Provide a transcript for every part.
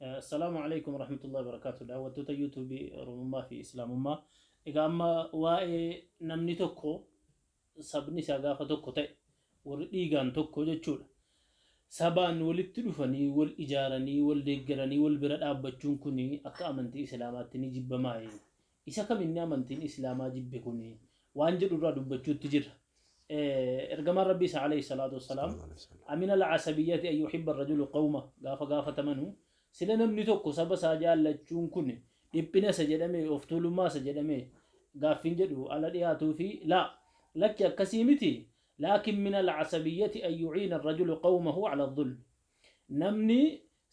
السلام عليكم ورحمة الله وبركاته. دعوة يوتيوب رمما في إسلام ما إذا أما واي نمني توكو سبني ساقافة توكو تي ورقيقان توكو جتشول سبان ولتلفني والإجارني والدقرني والبرد أبتشون كوني أكا أمنتي إسلاماتني جب ماي إسا كم إني أمنتي إسلاما جب كوني وانجل الرد بتشو تجر إرجم ربي عليه الصلاة والسلام أمين العصبيات أن يحب الرجل قومه قافة منه sila namni tokko saba isaa jaallachuun kun dhiphina isa jedhame of tuulummaa isa jedhame gaaffiin jedhu ala dhiyaatuu fi lakki akkasii miti laakin min alcasabiyyati an yuciina arrajulu qawmahu cala adulm namni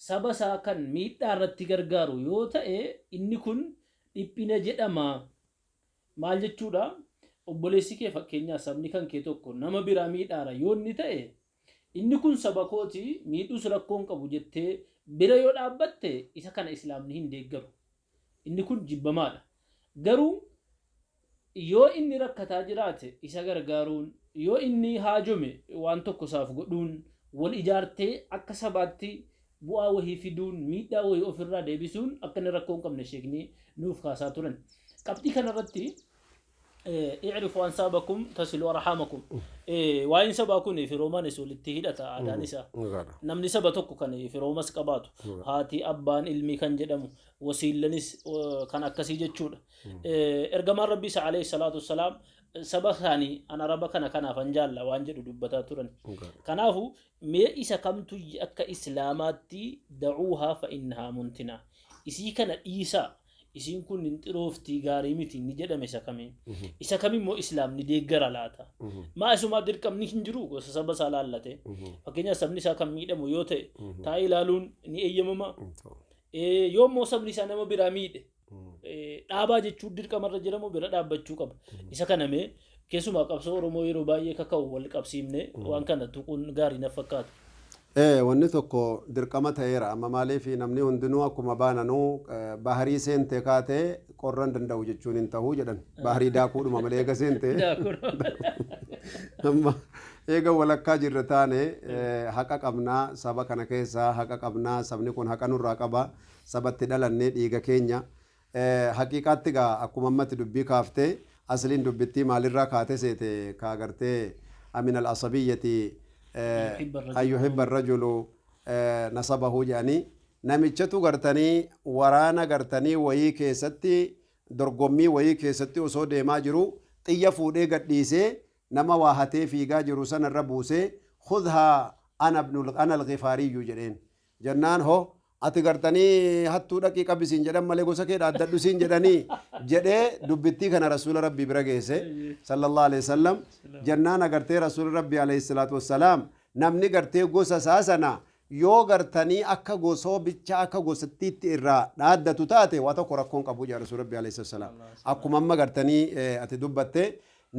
saba isaa kan miidhaa irratti gargaaru yoo ta'e inni kun dhiphina jedhama maal jechuudha obboleessi kee fakkeenyaa sabni kan kee tokko nama biraa miidhaara yoo inni ta'e inni kun saba kooti miidhus rakkoon qabu jettee bira yoo dhaabbatte isa kana islaamni hin deeggaru inni kun jibbamaadha garuu yoo inni rakkataa jiraate isa gargaaruun yoo inni haajome waan tokko isaaf godhuun wal ijaartee akka sabaatti bu'aa wahii fiduun miidhaa wahii ofirraa deebisuun akka inni rakkoo hin qabne sheekni nuuf kaasaa turan qabxii kanarratti اعرفوا أنسابكم تصلوا أرحامكم وين سباكون في رومان يسول التهيدة عدانسا نمني سبتوكو كان في روماس كباتو هاتي أبان علمي كان جدمو وسيلنس كان أكسي جتشود إرجم ربي عليه الصلاة والسلام سبا ثاني أنا ربك كان فنجال وانجد دبتا ترن كنافو مي إسا كمتو أكا إسلاماتي دعوها فإنها منتنا إسي كان إيسا isin kun nintirofti gaarii miti ni jedhame isa kami immoo islaamni deeggara laata maa isuma dirqamni hin jiru gosa saba isaa laallate fakkeenya sabni isaa kan miidhamu yoo ta'e taa'ee ilaaluun ni eeyyamama yoo immoo sabni isaa nama biraa miidhe dhaabaa jechuun dirqamarra jiramu bira dhaabbachuu qaba isa kaname keessumaa qabsoo oromoo yeroo baay'ee kaka'u wal qabsiifne waan kana tuquun gaarii na fakkaata. wanni tokko dirqama ta'eera amma maaliif namni hundinuu akkuma baananuu baharii seente kaatee qorran danda'u jechuun hin ta'uu jedhan baharii daakuudhuma malee eega seente amma eega walakkaa jirre taane haqa qabnaa saba kana keessaa haqa qabnaa sabni kun haqa nurraa qaba sabatti dhalannee dhiiga keenya haqiiqaatti gaa akkuma ammatti dubbii kaaftee asliin dubbittii maalirraa kaate seete kaagartee aminal asabiyyati أن يحب الرجل نصبه يعني نمشتو قرتني ورانا قرتني ويك ستي درقمي ويك ستي وصود ما جرو طيفو دي قديسي نما واحتي في جاجرو سن الربوسي خذها أنا الغفاري جرين جنان هو أتقرتني هتو دقيقة بسين جدام ملكو سكيد عدد سين جداني جدي دبتي كان رسول ربي برجيسه صلى الله عليه وسلم جنان أقرتي رسول ربي عليه الصلاة والسلام نمني قرتي قوس أساسنا يو قرتني أكا قوسو بيتشا أكا قوستيت إرّا نادة تتاتي واتوكو ركون قبوجة رسول ربي عليه الصلاة والسلام أكو مما قرتني أتدبتي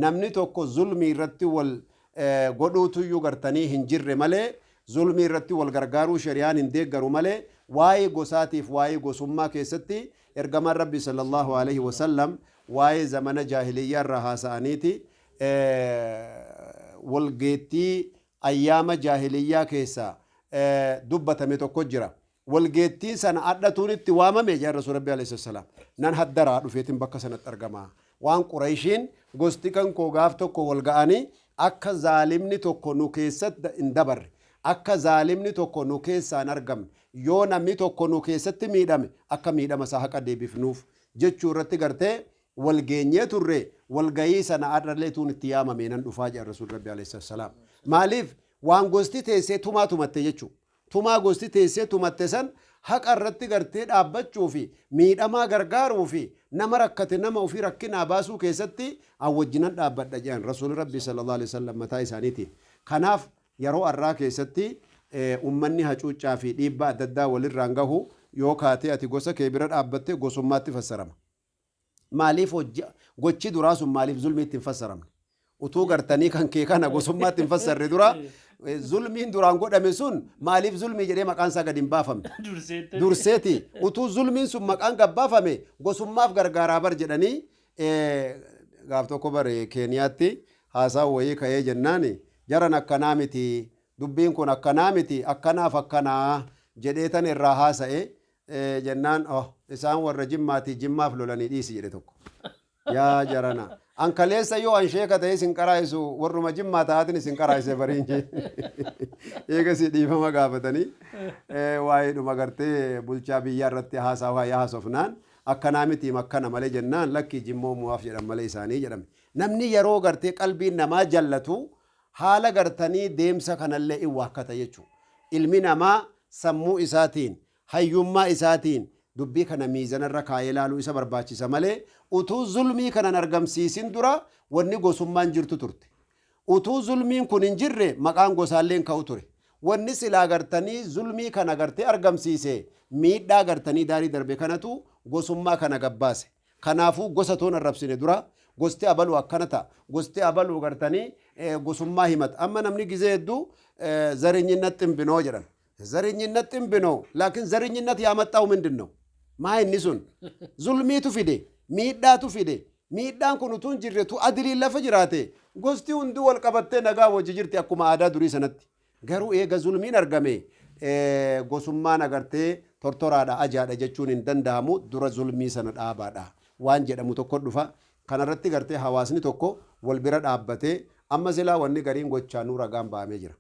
نمني توكو ظلمي رتي وال قدوتو يو قرتني هنجر ملي ظلمي رتي والغرغارو شريان انديقرو ملي واي قوساتيف واي قوسما كيستي ارقما ربي صلى الله عليه وسلم واي زمن جاهلية الرهاسانيتي والقيتي أيام جاهلية كيسا دبة ميتوكو جرا والقيتي سنة أدتون التوامة ميجار رسول ربي عليه الصلاة والسلام نان حدرا رفيتين بكا سنة ارقما وان قريشين قوستيكن كوغاف توكو والقاني أكا ظالمني توكو نوكيست اندبر akka zaalimni tokko nu keessaan argamne yoo namni tokko nu keessatti miidhame akka miidhama isaa haqa deebifnuuf jechuu irratti gartee walgeenyee turre walgayii sana adallee tuun itti yaamame nan dhufaa jira rasuul rabbi alayhi salaam maaliif waan gosti teessee tumaa tumatte jechuu tumaa gosti teessee tumatte san haqa irratti gartee dhaabbachuu fi miidhamaa gargaaruu fi nama rakkate nama ofii rakkinaa baasuu keessatti awwajjinan dhaabbadha jedhan rasuul rabbi sallallahu alayhi wasallam mataa isaaniitiin kanaaf yeroo arraa keessatti ummanni hacuuccaa fi dhiibbaa adda addaa walirraan gahu yoo kaatee ati gosa kee bira dhaabbatte gosummaatti fassarama. Maaliif gochi duraa sun maaliif zulmiitti hin fassaramne? Utuu gartanii kan kee kana gosummaatti hin fassarre dura zulmiin duraan godhame sun maaliif zulmii jedhee maqaan isaa gadi hin baafamne? Durseeti. Utuu zulmiin sun maqaan gabbaafame gosummaaf gargaaraa bar jedhanii gaaf tokko bare Keeniyaatti haasaa wayii ka'ee jennaani. jaran akkanaa miti dubbiin kun akkanaa miti akkanaaf akkanaa jedheetan irraa haasa'e jennaan isaan warra jimmaatii jimmaaf lolanii dhiisi jedhe tokko. Yaa jarana. An kaleessa yoo an sheeka ta'e isin qaraa'isu warruma jimmaa ta'atin isin qaraa'ise bariin jee. Eegasii dhiifama gaafatanii waa'ee dhuma gartee bulchaa biyyaa irratti haasawaa haasofnaan akkanaa mitiim akkana malee jennaan lakkii jimmoo mu'aaf jedhan malee isaanii jedhame. Namni yeroo gartee qalbiin namaa jallatu haala gartanii deemsa kanallee in waakkata jechuudha. Ilmi namaa sammuu isaatiin hayyummaa isaatiin dubbii kana miizanarra kaayee ilaaluu isa barbaachisa malee utuu zulmii kanan argamsiisin dura wanni gosummaan jirtu turte. Utuu zulmiin kun hin jirre maqaan gosaalleen ka'u ture. Wanni silaa gartanii zulmii kana gartee argamsiise miidhaa gartanii daarii darbe kanatu gosummaa kana gabbaase. Kanaafuu gosa toon arrabsine dura gosti abaluu akkana ta'a. Gosti abaluu gartanii gosummaa himata. Amma namni gizee hedduu zarinyinatti hin binoo jedhan. Zarinyinatti hin binoo laakiin zarinyinatti yaamaxxaa'u mindin ነው maa inni sun zulmiitu fide miidhaatu fide miidhaan kun utuu hin jirretu adiliin lafa jiraate gosti hundi wal qabattee nagaa wajji jirti akkuma aadaa durii sanatti garuu eega zulmiin argame gosummaan agartee tortoraadha ajaadha jechuun hin danda'amu dura zulmii sana dhaabaadha waan jedhamu tokko dhufa kanarratti gartee hawaasni tokko wal bira dhaabbatee amma silaa wanni gariin gochaanuu ragaan ba'amee jira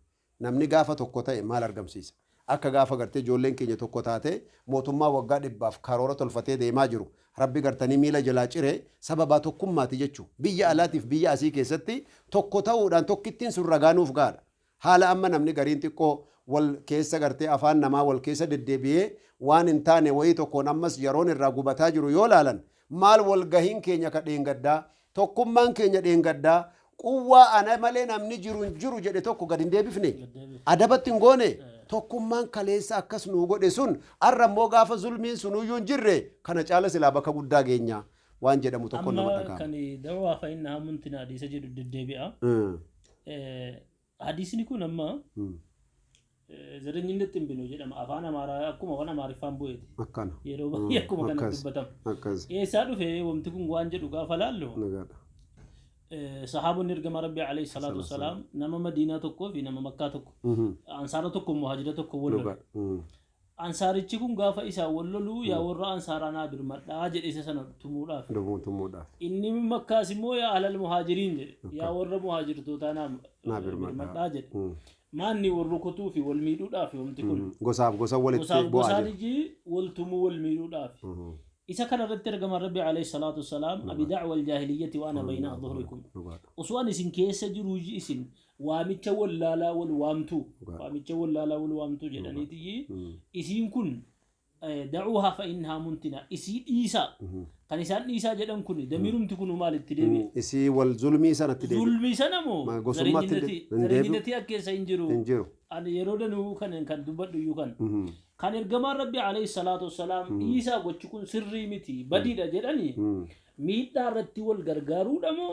namni gaafa tokko ta'e maal argamsiisa akka gaafa gartee ijoolleen keenya tokko taate mootummaa waggaa 100 karoora tolfatee deemaa jiru rabbi gartanii miila jalaa ciree sababaa tokkummaati jechuu biyya alaatiif biyya asii keessatti tokko ta'uudhaan tokkittiin sun ragaanuuf gaadha haala amma namni gariin xiqqoo wal keessa gartee afaan namaa wal keessa deddeebi'ee waan hin taane wayii tokkoon ammas yeroon irraa gubataa jiru yoo laalan maal wal gahiin keenya ka dheengaddaa tokkummaan keenya dheengaddaa quwwaa ana malee namni jiru jedhe tokko gad hin deebifne adabatti hin goone tokkummaan kaleessa akkas nuu godhe sun arra immoo gaafa zulmiin sunuyyuu hin jirre kana caala silaa bakka guddaa geenya waan jedhamu tokko nama dhagaama. Amma kan dawaa fa'inna hamuntiin hadiisa jedhu deddeebi'a. Hadiisni kun amma zarinyinatti hin binu jedhama afaan amaaraa akkuma waan amaariffaan bu'eeti. Akkana. Yeroo baay'ee akkuma kana dubbatamu. Eessaa dhufe wanti kun waan jedhu gaafa laallu. صحابون نرجع ربي عليه الصلاة والسلام نما مدينة تكو في نما مكة تكو أنصار تكو مهاجرة تكو ولا أنصار تكون قافة إسا وللو يا ورا أنصارنا برمت أجد إسا سنة تمودا إني من مكة سمو يا أهل المهاجرين يا ورا مهاجر توتانا برمت أجد ما إني وركتو في والميدود في ومتكون قصاب ولتي والتمو والميدود في إذا كان رترجم ربي عليه الصلاة والسلام أبي دعوة الجاهلية وأنا بين ظهركم أصوان إسن كيس جروج إسن وامتش ولا لا والوامتو وامتش ولا لا والوامتو جدني تيجي إسين كن دعوها فإنها منتنا إسي إيسا كان إسان إيسا جدن كن دميرم تكونوا مال التدبي إسي والظلمي سنة التدبي ظلمي سنة مو زرينتي أكيد سينجرو أنا يرودنو كان دبادو يكان كان إرجما ربي عليه الصلاة والسلام إيسا وتشكون سري متي بديدا جدني ميتا رتي والغرغارو دمو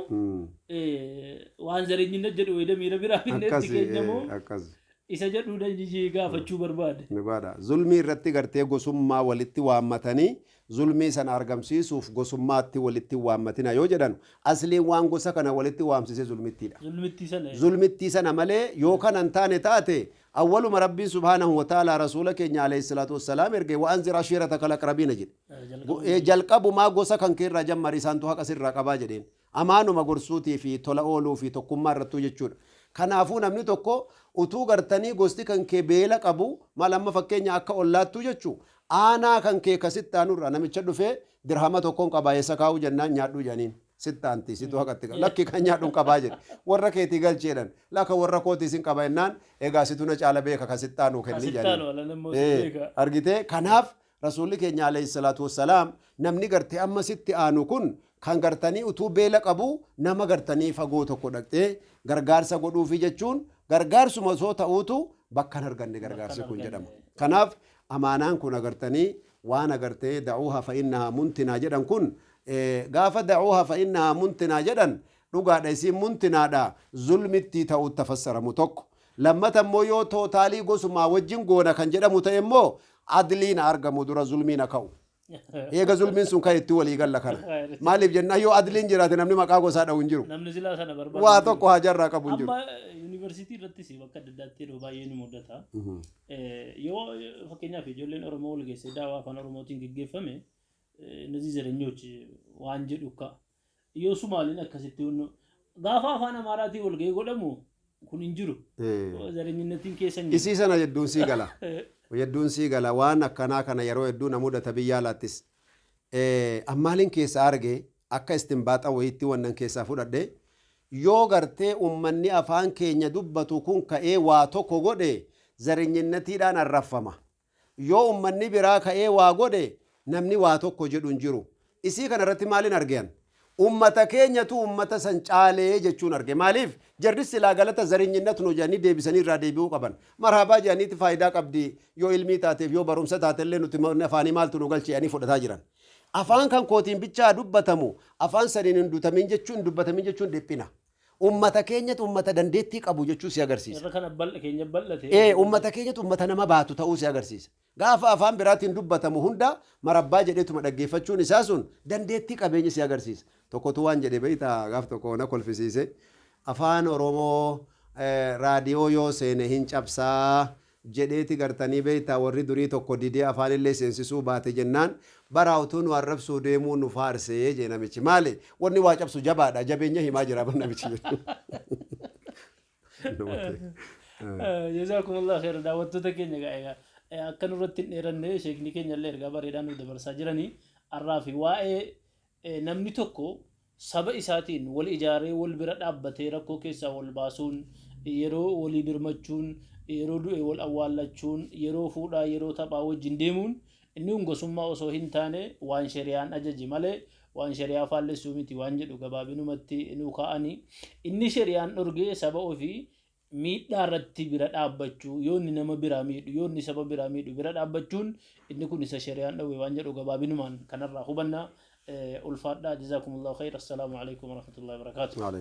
وان زريني نجد ويدا ميرا بيرا نتي كنمو إيسا جدو دنجي غافچو برباد نبادا ظلمي رتي غرتي غسوما ولتي وامتني ظلمي سن argamsiisuuf gosummaatti walitti waammatina yoo jedhan asliin waan gosa kana walitti waamsise zulmittii sana malee yoo kanan taane taate awwaluma rabbiin subhaanahu wa ta'ala rasuula keenya alayhi salaatu wassalaam erge wa anzir ashiirataka alaqrabiina jedhe jalqabumaa gosa kan keerraa jammari isaantu haqa sirraa qabaa jedheen amaanuma gorsuutii fi tola ooluu fi tokkummaa irrattuu jechuudha. Kanaafuu namni tokko utuu gartanii gosti kan kee beela qabu maal amma fakkeenya akka ollaattuu jechuu aanaa kan kee kasitti aanurra namicha dhufee dirhama tokkoon qabaayessa kaa'uu jennaan nyaadhuu janiin sittaanti situ haqatti lakki kan nyaadhuun qabaa jedhe warra keetii galcheedhan lakka warra kootii sin qaba jennaan egaa situ na caala beeka kasitti aanuu kenni janiin argitee kanaaf rasuulli keenya alayhi salaatu wassalaam namni gartee amma sitti aanu kun kan gartanii utuu beela qabu nama gartanii fagoo tokko dhaqxee gargaarsa godhuufi jechuun gargaarsuma osoo ta'uutu bakka hin arganne gargaarsi kun jedhama. Kanaaf amaanaan kun agartanii waan agartee da'uuha fa'innaha muntinaa jedhan kun gaafa da'uuha fa'innaha muntinaa jedhan dhugaadha isiin muntinaadha zulmitti ta'uu tafassaramu tokko. Lammata immoo yoo tootaalii gosumaa wajjin goona kan jedhamu ta'e immoo adliin argamu dura zulmiin ka'u. eega zulmiin sun kan itti walii galla kana maaliif jennaan yoo adliin jiraate namni maqaa gosaa dha'u hin jiru namni silaa sana barbaadu waa tokko hajarraa qabu hin jiru amma yuunivarsiitii irrattis bakka adda addaatti yeroo baay'ee ni mudata yoo fakkeenyaaf ijoolleen oromoo wal geesse daawaa afaan oromootiin geggeeffame እነዚህ ዘረኞች waan jedhu ka yoo sumaaliin akkasitti gaafa afaan amaaratti wal ga'ee godhamu kun hin jiru zareenyinnatiin keessa hin jiru isii sana jedduun sii gala waan akkanaa kana yeroo hedduu namudata biyyaa laattis ammaaliin keessa arge akka istinbaaxa wayitti wannan keessaa fudhadhe yoo gartee ummanni afaan keenya dubbatu kun ka'ee waa tokko godhe zareenyinnatiidhaan arraffama yoo ummanni biraa ka'ee waa godhe namni waa tokko jedhu hin jiru isii kana irratti maaliin argean ummata keenyatu ummata san caalee jechuun arge maaliif jarri silaa galata zareenyinnat nu jedhanii deebisanii irraa deebi'uu qaban marhabaa jedhaniiti faayidaa qabdi yoo ilmii taateef yoo barumsa taatellee nuti afaanii maaltu nu galche jedhanii fudhataa jiran afaan kan kootiin bichaa dubbatamu afaan sadiin hin dubbatamin jechuun dhiphina ummata keenyatu ummata dandeettii qabu jechuu si agarsiisa irra kana bal'a keenya bal'ate ummata keenyatu ummata nama baatu ta'uu si agarsiisa gaafa afaan biraatiin dubbatamu hunda marabbaa jedheetuma dhaggeeffachuun isaa sun dandeettii qabeenya si agarsiisa tokkotu waan jedhe beeyta gaaf tokko na kolfisiise afaan oromoo raadiyoo yoo seene hin cabsaa jedheeti gartanii beeyta warri durii tokko didee afaanillee seensisuu baate jennaan bara utuu nu arrabsuu deemuu nu faarsee jee namichi maali wanni waa cabsu jabaadha jabeenya himaa jira bar namichi jazakumullah khair daawwattoota keenya gaa'eega akka nurratti hin dheeranne sheekni keenya illee ergaa bareedaa nu dabarsaa jiranii arraa fi waa'ee namni tokko saba isaatiin wal ijaaree wal bira dhaabbatee rakkoo keessaa wal baasuun yeroo walii birmachuun yeroo du'e wal awwaallachuun yeroo fuudhaa yeroo taphaa wajjin deemuun inni gosummaa osoo hin taane waan shari'aan ajaji malee waan shari'aa faallessuu miti waan jedhu gabaabinumatti nu kaa'anii inni shari'aan dhorgee saba ofii miidhaa irratti bira dhaabbachuu yoo inni nama biraa miidhu yoo inni saba biraa miidhu bira dhaabbachuun inni kun isa shari'aan dhowwe waan jedhu gabaabinumaan kanarraa hubannaa ulfaadhaa jazakumullahu khayr assalaamu alaykum warahmatullahi wabarakatuh